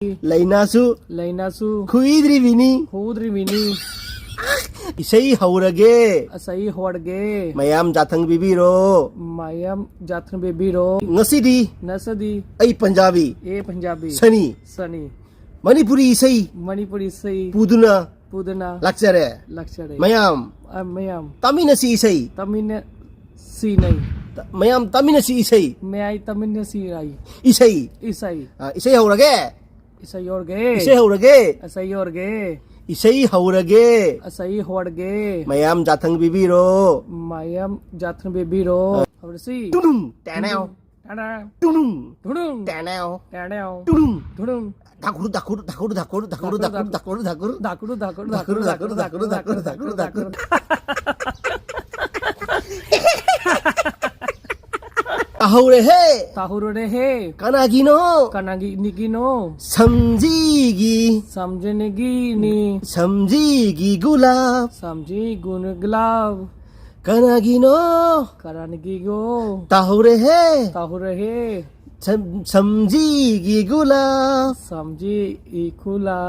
ꯂꯩꯅꯥꯁꯨ ꯂꯩꯅꯥꯁꯨ ꯈꯨꯏꯗ꯭ꯔꯤꯕꯤꯅꯤ ꯍꯧꯗ꯭ꯔꯤꯕꯤꯅꯤ ꯏꯁꯩ ꯍꯧꯔꯒꯦ ꯏꯁꯩ ꯍꯧꯔꯒꯦ ꯃꯌꯥꯝ ꯖꯥꯊꯪ ꯕꯤꯕꯤꯔꯣ ꯃꯌꯥꯝ ꯖꯥꯊꯪ ꯕꯤꯕꯤꯔꯣ ꯉꯁꯤꯗꯤ ꯉꯁꯤꯗꯤ ꯑꯩ ꯄꯟꯖꯥꯕꯤ ꯄꯟꯖꯥꯕꯤ ꯁꯅꯤ ꯁꯅꯤ ꯃꯅꯤꯄꯨꯔꯤ ꯏꯁꯩ ꯃꯅꯤꯄꯨꯔꯤ ꯏꯁꯩ ꯄꯨꯗꯨꯅ ꯄꯨꯗꯨꯅ ꯂꯥꯛꯆꯔꯦ ꯂꯥꯛꯆꯔꯦ ꯃꯌꯥꯝ ꯃꯌꯥꯝ ꯇꯥꯃꯤꯟꯅꯁꯤ ꯏꯁꯩ ꯇꯥꯃꯤꯟꯅꯁꯤꯅꯩ ꯃꯌꯥꯝ ꯇꯥꯃꯤꯟꯅꯁꯤ ꯏꯁꯩ ꯃꯌꯥꯏ ꯇꯥꯃꯤꯟꯅꯁꯤꯔꯥꯏ ꯏꯁꯩ ꯏꯁꯩ ꯏꯁꯩ ꯍꯧꯔꯒꯦ ꯏꯁꯩ ꯍꯧꯔꯒꯦ ꯏꯁꯩ ꯍꯧꯔꯒꯦ ꯏꯁꯩ ꯍꯧꯔꯒꯦ ꯏꯁꯩ ꯍꯧꯔꯒꯦ ꯏꯁꯩ ꯍꯧꯔꯒꯦ ꯃꯌꯥꯝ ꯖꯥꯊꯪ ꯕꯤꯕꯤꯔꯣ ꯃꯌꯥꯝ ꯖꯥꯊꯪ ꯕꯤꯕꯤꯔꯣ ꯍꯧꯔꯁꯤ ꯇꯨꯗꯨꯡ ꯇꯦꯅꯦw ꯇꯨꯗꯨꯡ ధుడుం టెనెw టాడావ్ టుడుం ధుడుం ధాకుడు ధాకుడు ధాకుడు ధాకుడు ధాకుడు ధాకుడు ధాకుడు ధాకుడు దాకుడు దాకుడు దాకుడు దాకుడు దాకుడు దాకుడు దాకుడు దాకుడు ahore he ताहुरे हे kanagino कनागी निगिनो samjigi समझनेगी नी samjigi gulab समझी गुण गुलाब kanagino करानगी गो tahore he ताहुरे हे samjigi gulab समझी इकुला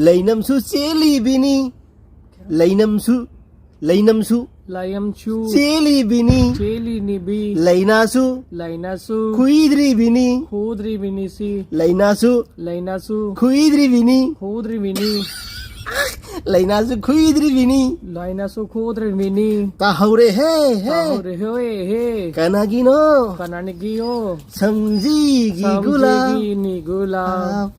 lainamsu celibini lainamsu लयम छु celibini चेली निबी lainasu लैनासु kuidribini खुद्री विनिसी lainasu लैनासु kuidribini खुद्री Winnie lainasu kuidribini लैनासु खुद्री Winnie tahore he ताहुरे हे kanagino कनानगी हो samjigi gulab समझेगी नी गुलाब